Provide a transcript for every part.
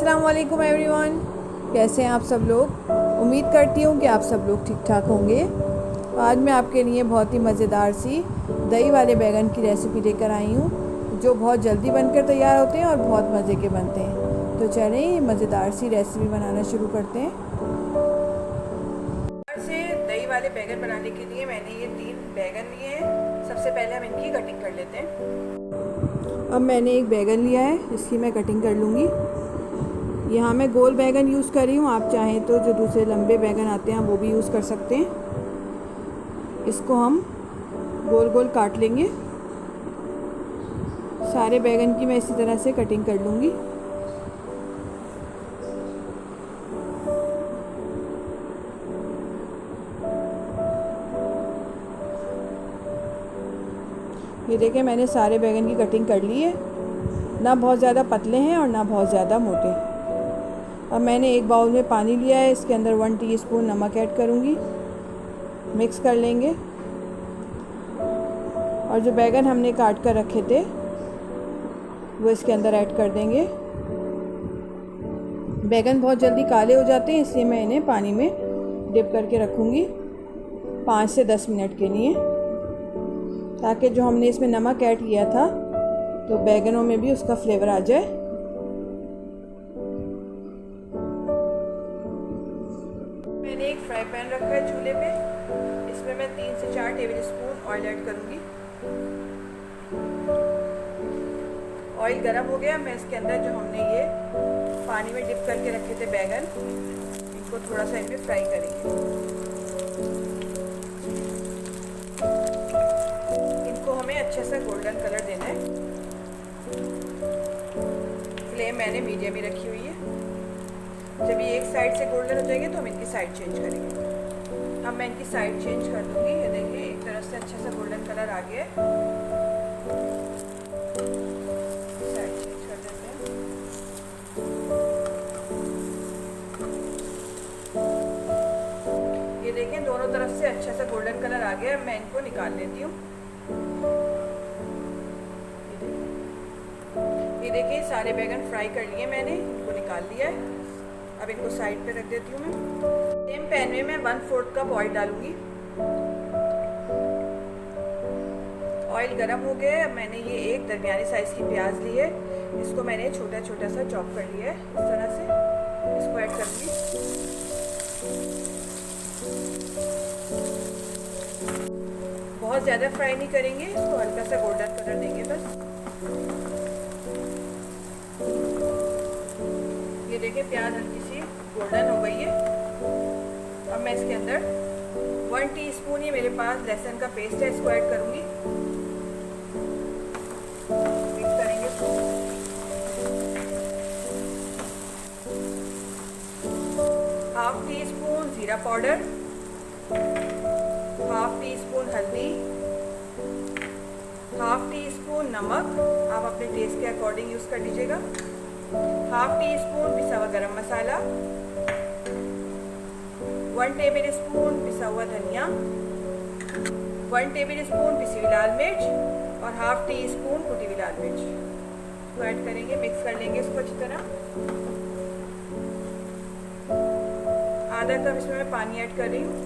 अस्सलाम वालेकुम एवरीवन, कैसे हैं आप सब लोग। उम्मीद करती हूँ कि आप सब लोग ठीक ठाक होंगे। आज मैं आपके लिए बहुत ही मज़ेदार सी दही वाले बैंगन की रेसिपी लेकर आई हूँ, जो बहुत जल्दी बनकर तैयार होते हैं और बहुत मज़े के बनते हैं। तो चलें ये मज़ेदार सी रेसिपी बनाना शुरू करते हैं। से दही वाले बैंगन बनाने के लिए मैंने ये 3 बैंगन लिए हैं। सबसे पहले हम इनकी कटिंग कर लेते हैं। अब मैंने एक बैंगन लिया है, इसकी मैं कटिंग कर लूँगी। यहाँ मैं गोल बैंगन यूज़ कर रही हूँ, आप चाहें तो जो दूसरे लंबे बैंगन आते हैं वो भी यूज़ कर सकते हैं। इसको हम गोल गोल काट लेंगे। सारे बैंगन की मैं इसी तरह से कटिंग कर लूँगी। ये देखें, मैंने सारे बैंगन की कटिंग कर ली है। ना बहुत ज़्यादा पतले हैं और ना बहुत ज़्यादा मोटे। अब मैंने एक बाउल में पानी लिया है, इसके अंदर 1 टीस्पून नमक ऐड करूँगी। मिक्स कर लेंगे और जो बैंगन हमने काट कर रखे थे वो इसके अंदर ऐड कर देंगे। बैंगन बहुत जल्दी काले हो जाते हैं, इसलिए मैं इन्हें पानी में डिप करके रखूँगी 5 से 10 मिनट के लिए, ताकि जो हमने इसमें नमक ऐड किया था तो बैंगनों में भी उसका फ्लेवर आ जाए। मैंने एक फ्राई पैन रखा है चूल्हे पे, इसमें मैं 3 से 4 टेबल स्पून ऑयल ऐड करूँगी। ऑयल गर्म हो गया, मैं इसके अंदर जो हमने ये पानी में डिप करके रखे थे बैंगन, इनको थोड़ा सा इनमें फ्राई करेंगे। इनको हमें अच्छे से गोल्डन कलर देना है। फ्लेम मैंने मीडियम ही रखी हुई है। जब ये एक साइड से गोल्डन हो जाएंगे तो हम इनकी साइड चेंज करेंगे। अब मैं इनकी साइड चेंज कर दूंगी। ये देखिए, एक तरफ से अच्छे से गोल्डन कलर आ गया है। साइड चेंज कर देते हैं। ये देखें, दोनों तरफ से अच्छा सा गोल्डन कलर आ गया है। मैं इनको निकाल लेती हूँ। ये देखिए, सारे बैंगन फ्राई कर लिए मैंने, इनको निकाल लिया है। अब इनको साइड पे रख देती हूँ मैं। सेम पैन में मैं 1/4 कप ऑयल डालूंगी। ऑयल गरम हो गया है। अब मैंने ये एक दरमियानी साइज की प्याज ली है, इसको मैंने छोटा छोटा सा चॉप कर लिया है। इस तरह से इसको ऐड कर दी। बहुत ज़्यादा फ्राई नहीं करेंगे, इसको हल्का सा गोल्डन कलर देंगे बस। ये देखिए, प्याज हल्की सी गोल्डन हो गई है। अब मैं इसके अंदर 1 टीस्पून ही मेरे पास लहसुन का पेस्ट है, इसको ऐड करूंगी। मिक्स करेंगे इसको। हाफ टी स्पून जीरा पाउडर, हाफ टी स्पून हल्दी, हाफ टी स्पून नमक, आप अपने टेस्ट के अकॉर्डिंग यूज़ कर लीजिएगा। हाफ टी स्पून पिसा हुआ गरम मसाला, 1 टेबल स्पून पिसा हुआ धनिया, 1 टेबल स्पून पिसी हुई लाल मिर्च और हाफ टी स्पून कुटी हुई लाल मिर्च को ऐड करेंगे। मिक्स कर लेंगे इसको अच्छी तरह। आधा कप इसमें मैं पानी ऐड कर रही हूँ,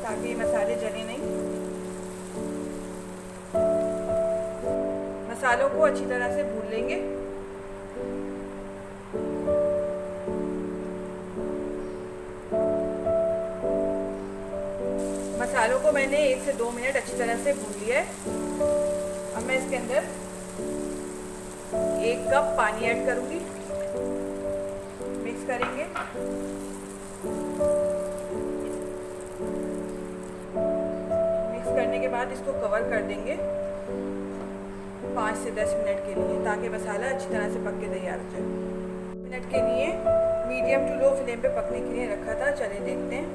ताकि ये मसाले जले नहीं। मसालों को अच्छी तरह से भून लेंगे। मसालों को मैंने 1 से 2 मिनट अच्छी तरह से भून लिया है। अब मैं इसके अंदर 1 कप पानी ऐड करूंगी। मिक्स करेंगे। मिक्स करने के बाद इसको कवर कर देंगे 5 से 10 मिनट के लिए, ताकि मसाला अच्छी तरह से पक के तैयार हो जाए। मिनट के लिए मीडियम टू लो फ्लेम पे पकने के लिए रखा था। चलिए देखते हैं।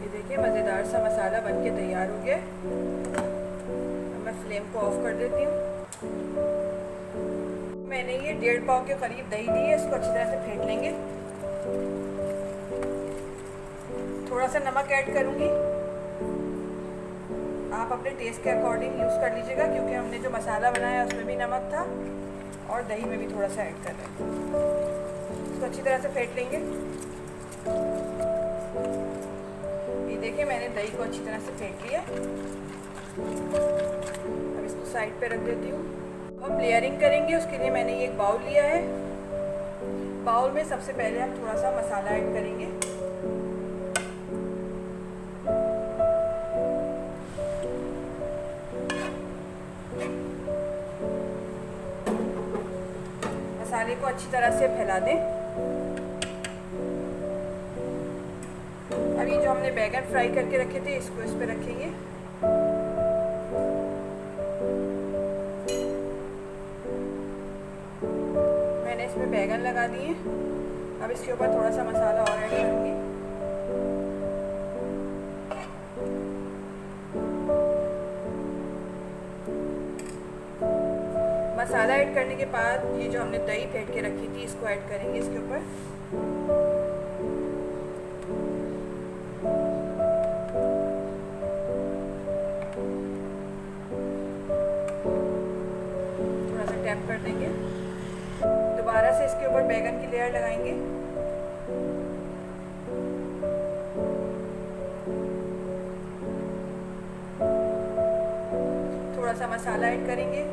ये देखिए, मज़ेदार सा मसाला बन के तैयार हो गया। अब मैं फ्लेम को ऑफ कर देती हूँ। मैंने ये 1.5 पाव के करीब दही ली है, इसको अच्छी तरह से फेंट लेंगे। थोड़ा सा नमक ऐड करूँगी। आप अपने टेस्ट के अकॉर्डिंग यूज़ कर लीजिएगा, क्योंकि हमने जो मसाला बनाया उसमें भी नमक था और दही में भी थोड़ा सा ऐड कर रहे हैं। इसको अच्छी तरह से फेंट लेंगे। ये देखिए मैंने दही को अच्छी तरह से फेंट लिया। अब इसको साइड पे रख देती हूँ। अब हम लेयरिंग करेंगे। उसके लिए मैंने ये एक बाउल लिया है। बाउल में सबसे पहले हम थोड़ा सा मसाला ऐड करेंगे। मसाले को अच्छी तरह से फैला दें। अब ये जो हमने बैगन फ्राई करके रखे थे इसको इस पे रखेंगे। मैंने इसमें बैगन लगा दिए। अब इसके ऊपर थोड़ा सा मसाला और ऐड करूँगी। मसाला ऐड करने के बाद ये जो हमने दही फेंट के रखी थी इसको ऐड करेंगे इसके ऊपर। थोड़ा सा टैप कर देंगे। दोबारा से इसके ऊपर बैगन की लेयर लगाएंगे। थोड़ा सा मसाला ऐड करेंगे।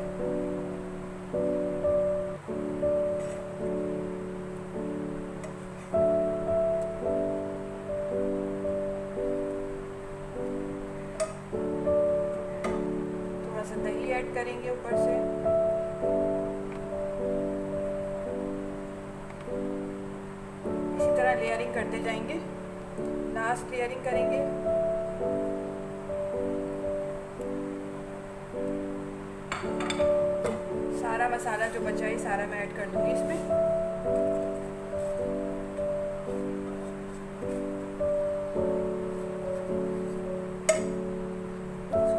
थोड़ा सा दही ऐड करेंगे ऊपर से। इसी तरह लेयरिंग करते जाएंगे। लास्ट लेयरिंग करेंगे। सारा मसाला जो बचा है सारा मैं ऐड कर दूंगी इसमें।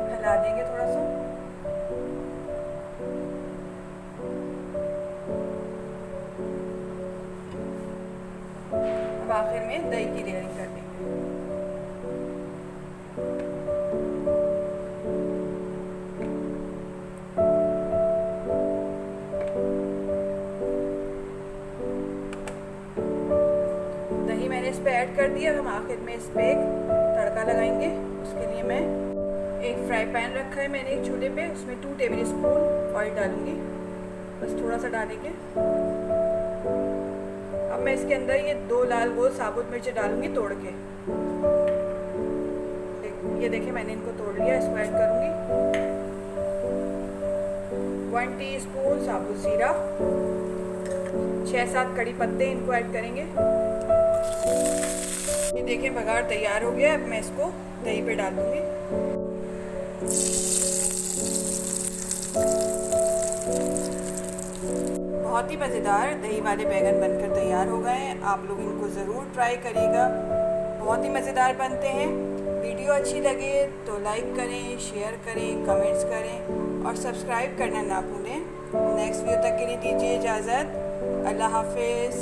फैला देंगे थोड़ा सा। अब आखिर में दही की लेयरिंग कर देंगे। दही मैंने इस पे ऐड कर दिया। हम आखिर में इस पे एक तड़का लगाएंगे। उसके लिए मैं एक फ्राई पैन रखा है मैंने एक चूल्हे पे, उसमें 2 टेबल स्पून ऑयल डालूंगी। बस थोड़ा सा डालेंगे। अब मैं इसके अंदर ये 2 लाल गोल साबुत मिर्च डालूंगी तोड़ के। ये देखिए मैंने इनको तोड़ लिया। इसको ऐड करूंगी। 1 टीस्पून साबुत जीरा, 6-7 कड़ी पत्ते इनको ऐड करेंगे। ये देखिए बघार तैयार हो गया। अब मैं इसको दही पे डाल दूंगी। बहुत ही मज़ेदार दही वाले बैगन बनकर तैयार हो गए हैं। आप लोग इनको ज़रूर ट्राई करिएगा। बहुत ही मज़ेदार बनते हैं। वीडियो अच्छी लगे तो लाइक करें, शेयर करें, कमेंट्स करें और सब्सक्राइब करना ना भूलें। नेक्स्ट वीडियो तक के लिए दीजिए इजाज़त। अल्लाह हाफिज़।